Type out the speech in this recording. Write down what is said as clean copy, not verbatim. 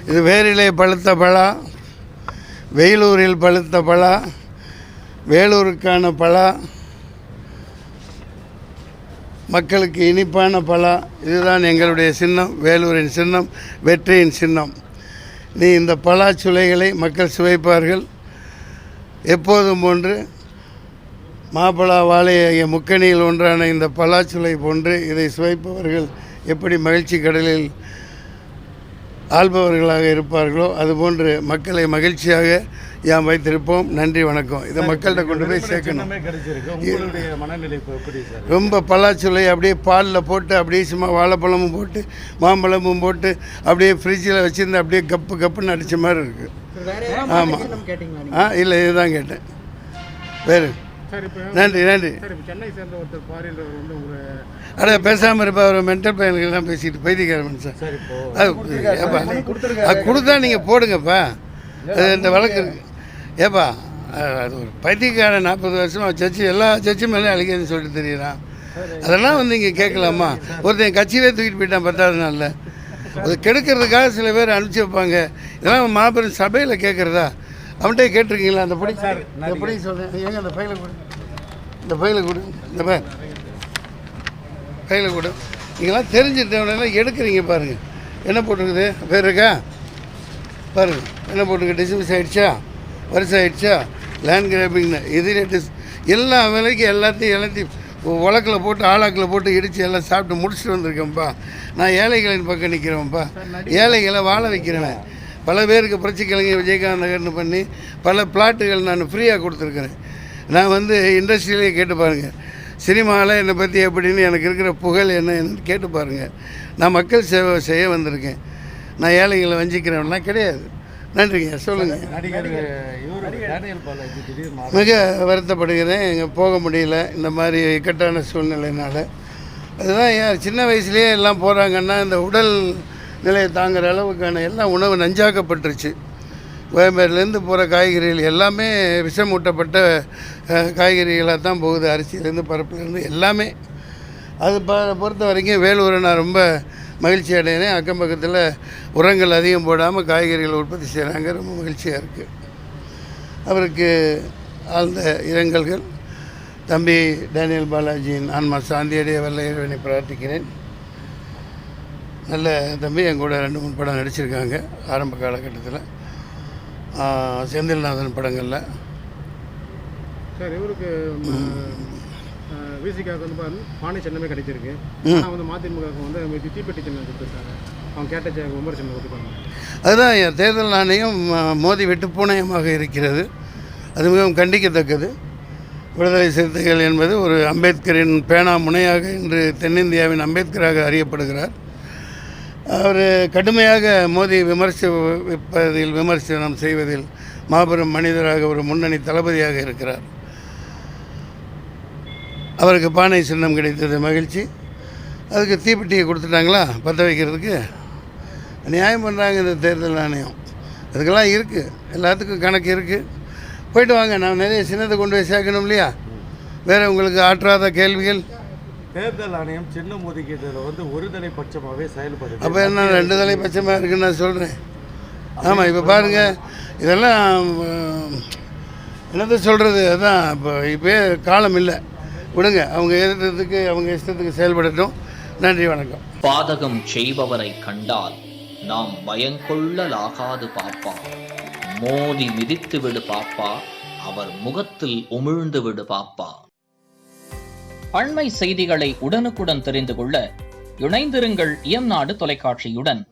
இது வேரிலே பழுத்த பலா, வெயிலூரில் பழுத்த பலா, வேலூருக்கான பலா, மக்களுக்கு இனிப்பான பலா. இதுதான் எங்களுடைய சின்னம், வேலூரின் சின்னம், வெற்றியின் சின்னம். நீ இந்த பலாச்சுளைகளை மக்கள் சுவைப்பார்கள். எப்போதும் போன்று மாப்பழா வாழை ஆகிய முக்கணியில் ஒன்றான இந்த பலாச்சுளை போன்று இதை சுவைப்பவர்கள் எப்படி மகிழ்ச்சி கடலில் ஆள்பவர்களாக இருப்பார்களோ அதுபோன்று மக்களை மகிழ்ச்சியாக யாம் வைத்திருப்போம். நன்றி, வணக்கம். இதை மக்கள்கிட்ட கொண்டு போய் சேர்க்கணும். ரொம்ப பலாச்சுளை அப்படியே பாலில் போட்டு அப்படியே சும்மா வாழைப்பழமும் போட்டு மாம்பழமும் போட்டு அப்படியே ஃப்ரிட்ஜில் வச்சுருந்து அப்படியே கப்புன்னு அடித்த மாதிரி இருக்குது. ஆமாம். இல்லை, இதுதான் கேட்டேன். வேறு நன்றி. சென்னை சேர்ந்த ஒருத்தர் பாரின்றவர் வந்து அட பேசாமல் இருப்பா. அவர் மென்டல் பையன்கள்லாம் பேசிட்டு பைத்தியக்கார சார். அது கொடுத்தா நீங்கள் போடுங்கப்பா. அது இந்த வழக்கு இருக்கு. ஏப்பா, அது ஒரு பைத்தியக்காரன் 40 வருஷமாக சர்ச்சு எல்லா சர்ச்சும் மேலே அழிக்கிறதுன்னு சொல்லிட்டு தெரியுறான். அதெல்லாம் வந்து இங்கே கேட்கலாமா? ஒருத்தன் கட்சியிலே தூக்கிட்டு போயிட்டான் 10வது நாளில். அது கெடுக்கிறதுக்காக சில பேர் அனுப்பிச்சி வைப்பாங்க. இதெல்லாம் மாபெரும் சபையில் கேட்குறதா? அவன்கிட்ட கேட்டிருக்கீங்களா? அந்த படி சார், இந்த படி சொல்கிறேன். ஏங்க அந்த ஃபைலை கொடு, இந்த ஃபைலை கொடு, இந்த ஃபைலை கொடு. நீங்களாம் தெரிஞ்சிட்டவனெல்லாம் எடுக்கிறீங்க. பாருங்கள் என்ன போட்டிருக்குது, பேர் இருக்கா பாருங்கள். என்ன போட்டிருக்கு? டிஸ்மிஸ் ஆகிடுச்சா, வருஷம் ஆகிடுச்சா, லேண்ட் கிராபிங்னு இது எல்லா வேலைக்கும் எல்லாத்தையும் உலக்கில் போட்டு ஆளாக்கில் போட்டு இடித்து எல்லாம் சாப்பிட்டு முடிச்சுட்டு வந்திருக்கேன்ப்பா. நான் ஏழைகளின் பக்கம் நிற்கிறேன்ப்பா. ஏழைகளை வாழ வைக்கிறேன். பல பேருக்கு புரட்சிக்கலைஞர் விஜயகாந்த் நகர்னு பண்ணி பல பிளாட்டுகள் நான் ஃப்ரீயாக கொடுத்துருக்குறேன். நான் வந்து இண்டஸ்ட்ரியிலே கேட்டு பாருங்கள். சினிமாவில் என்னை பற்றி எப்படின்னு எனக்கு இருக்கிற புகழ் என்னன்னு கேட்டு பாருங்கள். நான் மக்கள் சேவை செய்ய வந்திருக்கேன். நான் ஏழைகளை வஞ்சிக்கிறவன்லாம் கிடையாது. நன்றிங்க. சொல்லுங்கள். மிக வருத்தப்படுகிறேன். இங்கே போக முடியல இந்த மாதிரி இக்கட்டான சூழ்நிலையினால். அதுதான் சின்ன வயசுலேயே எல்லாம் போகிறாங்கன்னா இந்த உடல் நிலையை தாங்குகிற அளவுக்கான எல்லாம் உணவு நஞ்சாக்கப்பட்டுருச்சு. கோயம்பேடுலேருந்து போகிற காய்கறிகள் எல்லாமே விஷமூட்டப்பட்ட காய்கறிகளாக தான் போகுது. அரிசியிலேருந்து பருப்புலேருந்து எல்லாமே. அது பொறுத்த வரைக்கும் வேலூரை நான் ரொம்ப மகிழ்ச்சி அடையினேன். அக்கம் பக்கத்தில் உரங்கள் அதிகம் போடாமல் காய்கறிகள் உற்பத்தி செய்கிறாங்க. ரொம்ப மகிழ்ச்சியாக இருக்குது. அவருக்கு ஆழ்ந்த இரங்கல்கள். தம்பி டேனியல் பாலாஜியின் ஆன்மா சாந்தியடைய வல்ல இறைவனை பிரார்த்திக்கிறேன். நல்ல தம்பி, என் கூட 2-3 படம் நடிச்சிருக்காங்க ஆரம்ப காலகட்டத்தில். செந்தில்நாதன் படங்களில். சார், இவருக்கு விசிகாக வந்து பானை சின்னமே கிடைச்சிருக்கு. ஆனால் வந்து மதிமுக வந்து தீப்பெட்டி சின்னம் கொடுத்துருக்காங்க. அவங்க கேட்ட விமர்சனம் கொடுத்துருக்காங்க. அதுதான் என் தேர்தல் ஆணையம் மோதி விட்டு பூணையமாக இருக்கிறது. அது மிகவும் கண்டிக்கத்தக்கது. விடுதலை சிறுத்தைகள் என்பது ஒரு அம்பேத்கரின் பேனா முனையாக இன்று தென்னிந்தியாவின் அம்பேத்கராக அறியப்படுகிறார். அவர் கடுமையாக மோதி விமர்சனம் செய்வதில் மாபெரும் மனிதராக ஒரு முன்னணி தளபதியாக இருக்கிறார். அவருக்கு பானை சின்னம் கிடைத்தது மகிழ்ச்சி. அதுக்கு தீப்பெட்டியை கொடுத்துட்டாங்களா பற்ற வைக்கிறதுக்கு? நியாயம் பண்ணுறாங்க இந்த தேர்தல் ஆணையம். அதுக்கெல்லாம் இருக்குது, எல்லாத்துக்கும் கணக்கு இருக்குது. போய்ட்டு வாங்க. நான் நிறைய சின்னத்தை கொண்டு போய் சேர்க்கணும் இல்லையா? வேறு உங்களுக்கு ஆற்றாத கேள்விகள்? தேர்தல் ஆணையம் சின்னம் ஒதுக்கீட்டில் வந்து ஒரு தலைப்பட்சமாகவே செயல்படுது. அப்போ என்ன 2 தலைப்பட்சமாக இருக்குன்னு நான் சொல்கிறேன். ஆமாம், இப்போ பாருங்கள், இதெல்லாம் என்னத்தை சொல்கிறது? அதான் இப்போ காலம் இல்லை. விடுங்க, அவங்க எதிர்த்ததுக்கு அவங்க இஷ்டத்துக்கு செயல்படட்டும். நன்றி, வணக்கம். பாதகம் செய்பவரை கண்டால் நாம் பயங்கொள்ளலாகாது பாப்பா. மோதி மிதித்து விடு பாப்பா, அவர் முகத்தில் உமிழ்ந்து விடு பாப்பா. அண்மை செய்திகளை உடனுக்குடன் தெரிந்து கொள்ள இணைந்திருங்கள் இயம்நாடு தொலைக்காட்சியுடன்.